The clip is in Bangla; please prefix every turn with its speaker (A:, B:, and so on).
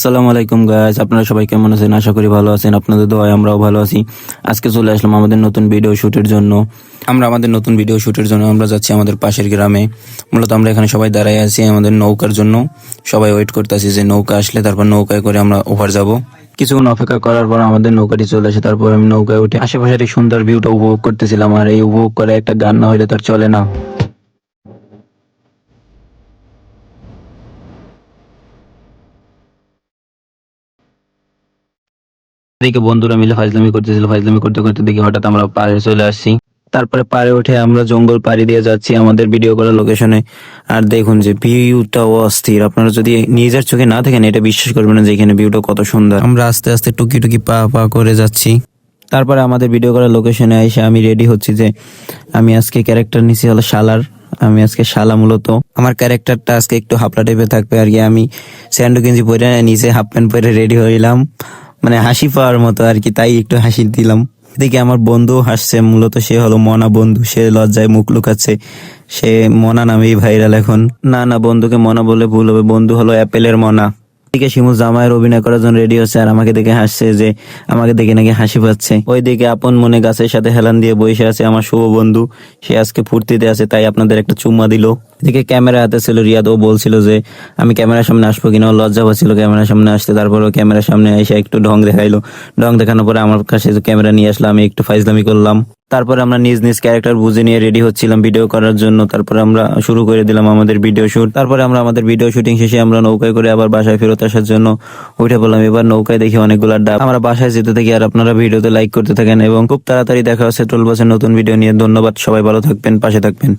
A: আসসালামু আলাইকুম গাইস, আপনারা সবাই কেমন আছেন? আশা করি ভালো আছেন। আপনাদের দোয়ায় আমরাও ভালো আছি। আজকে চলে আসলাম আমাদের নতুন ভিডিও শুটের জন্য। আমরা যাচ্ছি আমাদের পাশের গ্রামে। মূলত আমরা এখানে সবাই দাঁড়ায় আছি আমাদের নৌকার জন্য। সবাই ওয়েট করতেছি যে নৌকা আসলে তারপর নৌকায় করে আমরা ওভার যাব। কিছুক্ষণ অপেক্ষা করার পর আমাদের নৌকাটি চলে আসে। তারপর আমি নৌকায় উঠে আশেপাশের এই সুন্দর ভিউটা উপভোগ করতেছিলাম। আর এই উপভোগ করে একটা গান না হইলে তার চলে না। এদিকে বন্ধুরা মিলে ফাইজলামি করতে করতে দেখি হঠাৎ আমরা পাড়ে চলে আসছি। তারপরে পাড়ে উঠে আমরা জঙ্গল পাড়ি দিয়ে যাচ্ছি আমাদের ভিডিও করার লোকেশনে। আর দেখুন যে ভিউটা অস্থির, আপনারা যদি নিজের চোখে না দেখেন এটা বিশ্বাস করবেন না যে এখানে ভিউটা কত সুন্দর। আমরা আস্তে আস্তে টুকি টুকি পা পা করে যাচ্ছি। তারপরে আমাদের ভিডিও করার লোকেশনে এসে আমি রেডি হচ্ছি যে আমি আজকে ক্যারেক্টার নিছি হলো শালার। আমি আজকে শালা, মূলত আমার ক্যারেক্টারটা আজকে একটু হাফলা টাইপের থাকবে আর কি। আমি স্যান্ডো গেঞ্জি পরে নিচে হাফ প্যান্ট পরে রেডি হইলাম, মানে হাসি পাওয়ার মতো আর কি, তাই একটু হাসি দিলাম। এদিকে আমার বন্ধু হাসছে, মূলত সে হলো মনা বন্ধু। সে লজ্জায় মুখ লুকাচ্ছে, সে মনা নামেই ভাইরাল এখন। না বন্ধুকে মনা বলে ভুল হবে, বন্ধু হলো অ্যাপেলের মনা। এদিকে শিমু জামাইয়ের অভিনয় করার জন্য রেডি হচ্ছে আর আমাকে দেখে হাসছে যে আমাকে দেখে নাকি হাসি পাচ্ছে। ওইদিকে আপন মনে গাছের সাথে হেলান দিয়ে বসে আছে আমার শুভ বন্ধু। সে আজকে ফুর্তিতে আছে, তাই আপনাদের একটা চুম্মা দিল। এদিকে ক্যামেরা হাতে ছিল রিয়াদ, ও বলছিল যে আমি ক্যামেরার সামনে আসবো কিনা, ও লজ্জা পাচ্ছিল ক্যামেরার সামনে আসতে। তারপর ও ক্যামেরার সামনে এসে একটু ঢং দেখাইলো। ঢং দেখানোর পরে আমার কাছে ক্যামেরা নিয়ে আসলো, আমি একটু ফাইজলামি করলাম। তারপরে আমরা নিজ নিজ ক্যারেক্টার বুঝে নিয়ে রেডি হচ্ছিলাম ভিডিও করার জন্য। তারপরে আমরা শুরু করে দিলাম আমাদের ভিডিও শুট। তারপরে আমরা আমাদের ভিডিও শুটিং শেষে আমরা নৌকায় করে আবার বাসায় ফেরত আসার জন্য উঠে পড়লাম। এবার নৌকায় দেখি অনেকগুলো ডাব। আমরা বাসায় যেতে থাকি আর আপনারা ভিডিওতে লাইক করতে থাকেন এবং খুব তাড়াতাড়ি দেখা হচ্ছে টুলবসের নতুন ভিডিও নিয়ে। ধন্যবাদ, সবাই ভালো থাকবেন, পাশে থাকবেন।